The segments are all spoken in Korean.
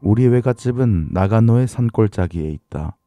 우리 외갓집은 나가노의 산골짜기에 있다.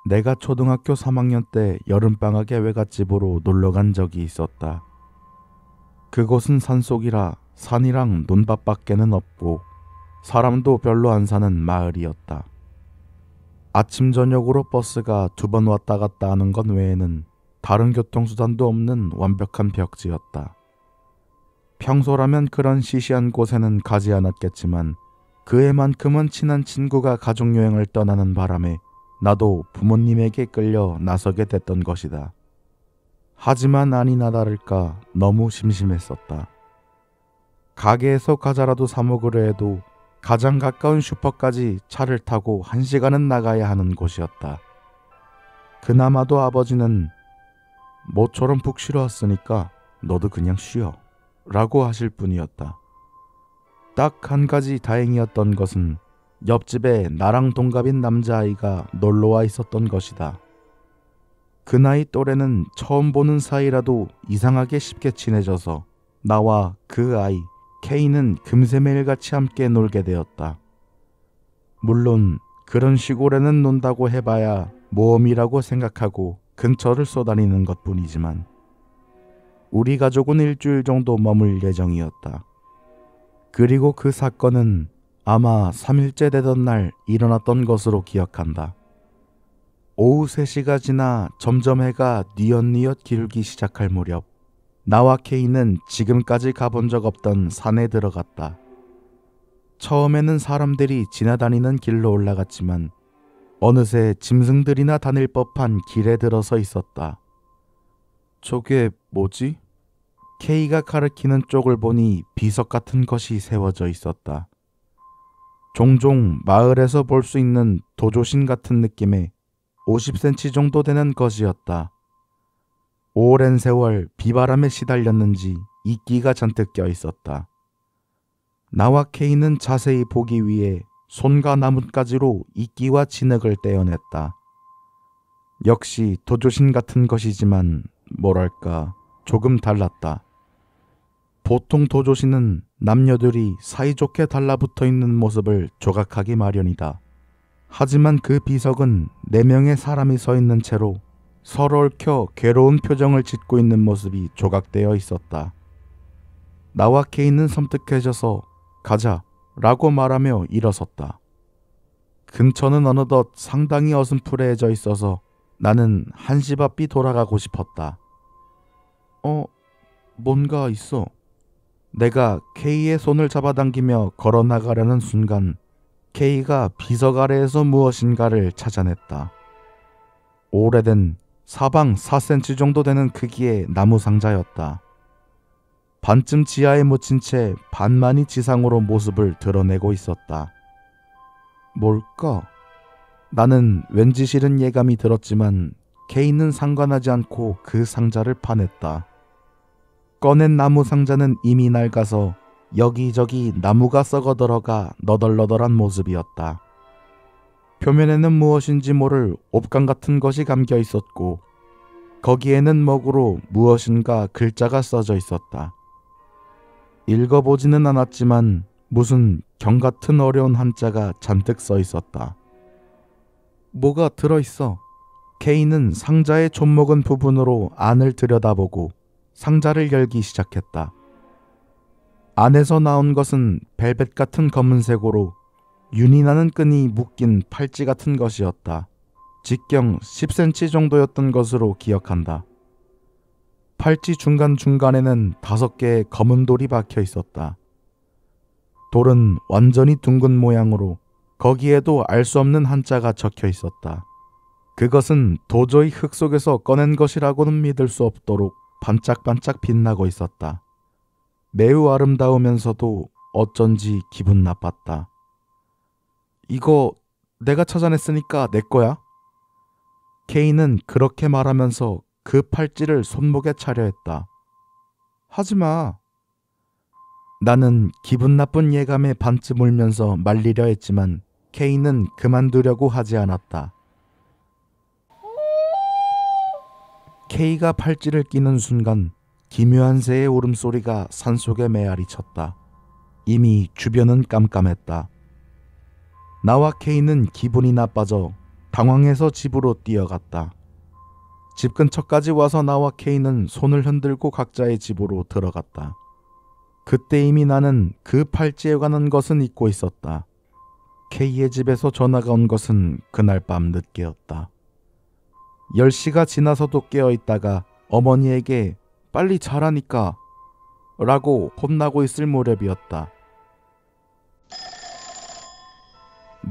내가 초등학교 3학년 때 여름방학에 외갓집으로 놀러간 적이 있었다. 그곳은 산속이라 산이랑 논밭밖에는 없고 사람도 별로 안 사는 마을이었다. 아침 저녁으로 버스가 2번 왔다 갔다 하는 것 외에는 다른 교통수단도 없는 완벽한 벽지였다. 평소라면 그런 시시한 곳에는 가지 않았겠지만 그 해만큼은 친한 친구가 가족여행을 떠나는 바람에 나도 부모님에게 끌려 나서게 됐던 것이다. 하지만 아니나 다를까 너무 심심했었다. 가게에서 과자라도 사 먹으려 해도 가장 가까운 슈퍼까지 차를 타고 1시간은 나가야 하는 곳이었다. 그나마도 아버지는 모처럼 푹 쉬러 왔으니까 너도 그냥 쉬어 라고 하실 뿐이었다. 딱 한 가지 다행이었던 것은 옆집에 나랑 동갑인 남자아이가 놀러와 있었던 것이다. 그 나이 또래는 처음 보는 사이라도 이상하게 쉽게 친해져서 나와 그 아이 K는 금세 매일같이 함께 놀게 되었다. 물론 그런 시골에는 논다고 해봐야 모험이라고 생각하고 근처를 쏘다니는 것뿐이지만 우리 가족은 일주일 정도 머물 예정이었다. 그리고 그 사건은 아마 3일째 되던 날 일어났던 것으로 기억한다. 오후 3시가 지나 점점 해가 뉘엿뉘엿 기울기 시작할 무렵 나와 K는 지금까지 가본 적 없던 산에 들어갔다. 처음에는 사람들이 지나다니는 길로 올라갔지만 어느새 짐승들이나 다닐 법한 길에 들어서 있었다. 저게 뭐지? K가 가리키는 쪽을 보니 비석 같은 것이 세워져 있었다. 종종 마을에서 볼 수 있는 도조신 같은 느낌의 50cm 정도 되는 것이었다. 오랜 세월 비바람에 시달렸는지 이끼가 잔뜩 껴 있었다. 나와 K는 자세히 보기 위해 손과 나뭇가지로 이끼와 진흙을 떼어냈다. 역시 도조신 같은 것이지만 뭐랄까 조금 달랐다. 보통 도조신은 남녀들이 사이좋게 달라붙어 있는 모습을 조각하기 마련이다. 하지만 그 비석은 4명의 사람이 서 있는 채로 서로 얽혀 괴로운 표정을 짓고 있는 모습이 조각되어 있었다. 나와 K는 섬뜩해져서 가자 라고 말하며 일어섰다. 근처는 어느덧 상당히 어슴푸레해져 있어서 나는 한시 바삐 돌아가고 싶었다. 뭔가 있어. 내가 K의 손을 잡아당기며 걸어 나가려는 순간 K가 비석 아래에서 무엇인가를 찾아냈다. 오래된 사방 4cm 정도 되는 크기의 나무 상자였다. 반쯤 지하에 묻힌 채 반만이 지상으로 모습을 드러내고 있었다. 뭘까? 나는 왠지 싫은 예감이 들었지만 K는 상관하지 않고 그 상자를 파냈다. 꺼낸 나무 상자는 이미 낡아서 여기저기 나무가 썩어 들어가 너덜너덜한 모습이었다. 표면에는 무엇인지 모를 옵감 같은 것이 감겨 있었고 거기에는 먹으로 무엇인가 글자가 써져 있었다. 읽어보지는 않았지만 무슨 경 같은 어려운 한자가 잔뜩 써 있었다. 뭐가 들어있어. K는 상자의 좀먹은 부분으로 안을 들여다보고 상자를 열기 시작했다. 안에서 나온 것은 벨벳 같은 검은색으로 윤이 나는 끈이 묶인 팔찌 같은 것이었다. 직경 10cm 정도였던 것으로 기억한다. 팔찌 중간중간에는 5개의 검은 돌이 박혀 있었다. 돌은 완전히 둥근 모양으로 거기에도 알 수 없는 한자가 적혀 있었다. 그것은 도저히 흙 속에서 꺼낸 것이라고는 믿을 수 없도록 반짝반짝 빛나고 있었다. 매우 아름다우면서도 어쩐지 기분 나빴다. 이거 내가 찾아냈으니까 내 거야? K는 그렇게 말하면서 그 팔찌를 손목에 차려 했다. 하지마. 나는 기분 나쁜 예감에 반쯤 울면서 말리려 했지만 K는 그만두려고 하지 않았다. K가 팔찌를 끼는 순간 기묘한 새의 울음소리가 산속에 메아리 쳤다. 이미 주변은 깜깜했다. 나와 K는 기분이 나빠져 당황해서 집으로 뛰어갔다. 집 근처까지 와서 나와 K는 손을 흔들고 각자의 집으로 들어갔다. 그때 이미 나는 그 팔찌에 관한 것은 잊고 있었다. K의 집에서 전화가 온 것은 그날 밤 늦게였다. 10시가 지나서도 깨어있다가 어머니에게 빨리 자라니까 라고 혼나고 있을 무렵이었다.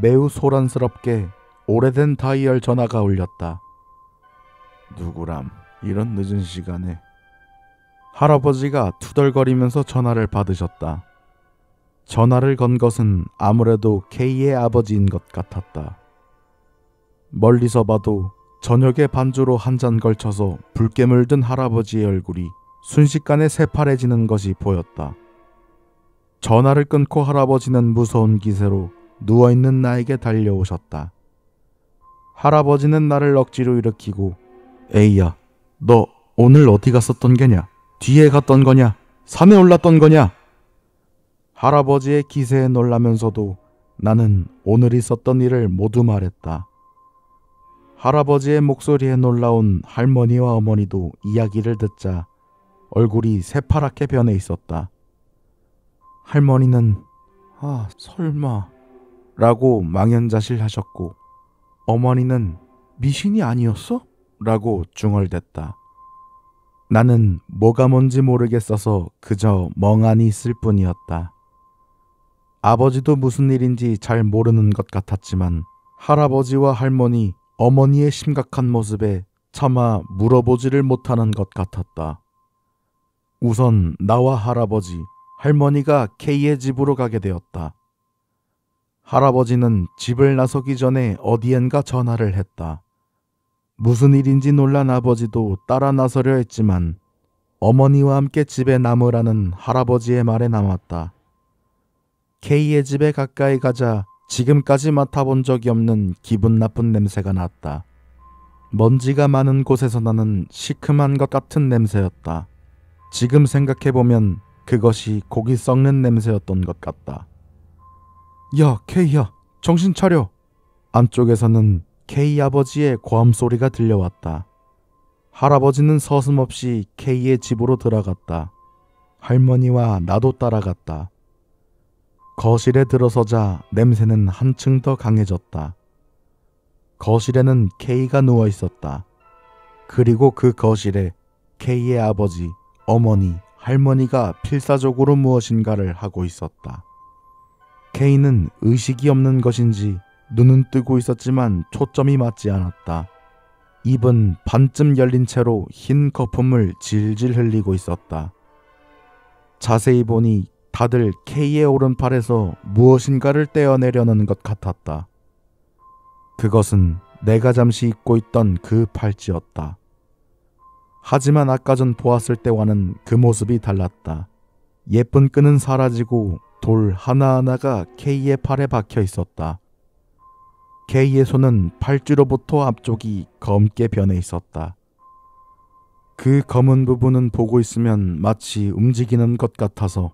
매우 소란스럽게 오래된 다이얼 전화가 울렸다. 누구람, 이런 늦은 시간에. 할아버지가 투덜거리면서 전화를 받으셨다. 전화를 건 것은 아무래도 K의 아버지인 것 같았다. 멀리서 봐도 저녁에 반주로 한 잔 걸쳐서 붉게 물든 할아버지의 얼굴이 순식간에 새파래지는 것이 보였다. 전화를 끊고 할아버지는 무서운 기세로 누워있는 나에게 달려오셨다. 할아버지는 나를 억지로 일으키고 에이야, 너 오늘 어디 갔었던 게냐? 뒤에 갔던 거냐? 산에 올랐던 거냐? 할아버지의 기세에 놀라면서도 나는 오늘 있었던 일을 모두 말했다. 할아버지의 목소리에 놀라온 할머니와 어머니도 이야기를 듣자 얼굴이 새파랗게 변해 있었다. 할머니는 설마 라고 망연자실하셨고 어머니는 미신이 아니었어? 라고 중얼댔다. 나는 뭐가 뭔지 모르겠어서 그저 멍하니 있을 뿐이었다. 아버지도 무슨 일인지 잘 모르는 것 같았지만 할아버지와 할머니, 어머니의 심각한 모습에 차마 물어보지를 못하는 것 같았다. 우선 나와 할아버지, 할머니가 K의 집으로 가게 되었다. 할아버지는 집을 나서기 전에 어디엔가 전화를 했다. 무슨 일인지 놀란 아버지도 따라 나서려 했지만 어머니와 함께 집에 남으라는 할아버지의 말에 남았다. K의 집에 가까이 가자 지금까지 맡아본 적이 없는 기분 나쁜 냄새가 났다. 먼지가 많은 곳에서 나는 시큼한 것 같은 냄새였다. 지금 생각해보면 그것이 고기 썩는 냄새였던 것 같다. 야, K야, 정신 차려. 안쪽에서는 K 아버지의 고함 소리가 들려왔다. 할아버지는 서슴없이 K의 집으로 들어갔다. 할머니와 나도 따라갔다. 거실에 들어서자 냄새는 한층 더 강해졌다. 거실에는 K가 누워 있었다. 그리고 그 거실에 K의 아버지, 어머니, 할머니가 필사적으로 무엇인가를 하고 있었다. K는 의식이 없는 것인지 눈은 뜨고 있었지만 초점이 맞지 않았다. 입은 반쯤 열린 채로 흰 거품을 질질 흘리고 있었다. 자세히 보니 다들 K의 오른팔에서 무엇인가를 떼어내려는 것 같았다. 그것은 내가 잠시 잊고 있던 그 팔찌였다. 하지만 아까 전 보았을 때와는 그 모습이 달랐다. 예쁜 끈은 사라지고 돌 하나하나가 K의 팔에 박혀 있었다. K의 손은 팔찌로부터 앞쪽이 검게 변해 있었다. 그 검은 부분은 보고 있으면 마치 움직이는 것 같아서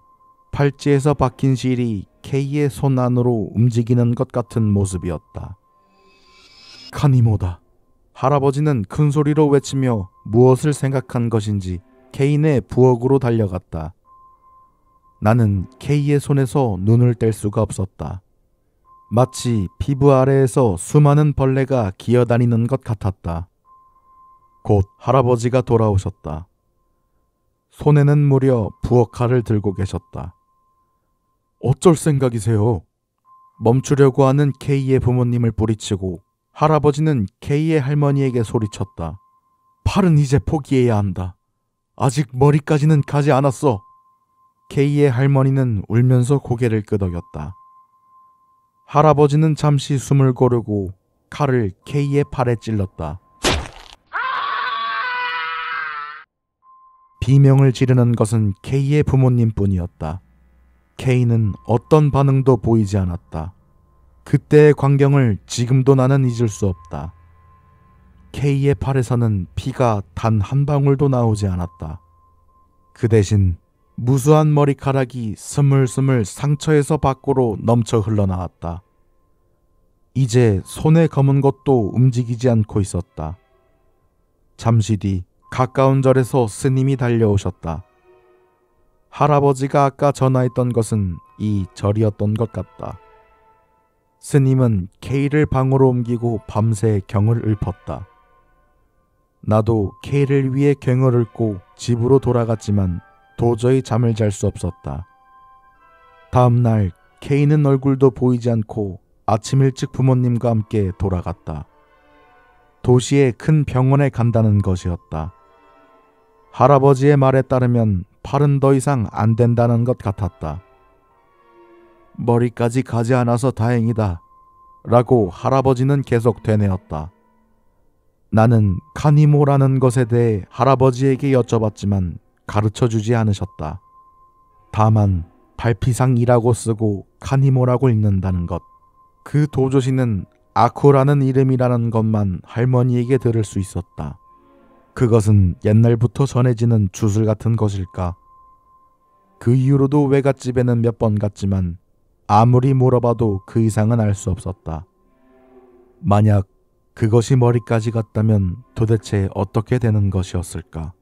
팔찌에서 박힌 실이 K의 손 안으로 움직이는 것 같은 모습이었다. 카니모다. 할아버지는 큰 소리로 외치며 무엇을 생각한 것인지 K의 부엌으로 달려갔다. 나는 K의 손에서 눈을 뗄 수가 없었다. 마치 피부 아래에서 수많은 벌레가 기어다니는 것 같았다. 곧 할아버지가 돌아오셨다. 손에는 무려 부엌 칼을 들고 계셨다. 어쩔 생각이세요? 멈추려고 하는 K의 부모님을 뿌리치고 할아버지는 K의 할머니에게 소리쳤다. 팔은 이제 포기해야 한다. 아직 머리까지는 가지 않았어. K의 할머니는 울면서 고개를 끄덕였다. 할아버지는 잠시 숨을 고르고 칼을 K의 팔에 찔렀다. 비명을 지르는 것은 K의 부모님뿐이었다. K는 어떤 반응도 보이지 않았다. 그때의 광경을 지금도 나는 잊을 수 없다. K의 팔에서는 피가 단 한 방울도 나오지 않았다. 그 대신 무수한 머리카락이 스물스물 상처에서 밖으로 넘쳐 흘러나왔다. 이제 손에 검은 것도 움직이지 않고 있었다. 잠시 뒤 가까운 절에서 스님이 달려오셨다. 할아버지가 아까 전화했던 것은 이 절이었던 것 같다. 스님은 K를 방으로 옮기고 밤새 경을 읊었다. 나도 K를 위해 경을 읊고 집으로 돌아갔지만 도저히 잠을 잘 수 없었다. 다음 날 K는 얼굴도 보이지 않고 아침 일찍 부모님과 함께 돌아갔다. 도시의 큰 병원에 간다는 것이었다. 할아버지의 말에 따르면 팔은 더 이상 안 된다는 것 같았다. 머리까지 가지 않아서 다행이다 라고 할아버지는 계속 되뇌었다. 나는 카니모라는 것에 대해 할아버지에게 여쭤봤지만 가르쳐주지 않으셨다. 다만 달피상이라고 쓰고 카니모라고 읽는다는 것, 그 도조씨는 아쿠라는 이름이라는 것만 할머니에게 들을 수 있었다. 그것은 옛날부터 전해지는 주술 같은 것일까? 그 이후로도 외갓집에는 몇 번 갔지만 아무리 물어봐도 그 이상은 알 수 없었다. 만약 그것이 머리까지 갔다면 도대체 어떻게 되는 것이었을까?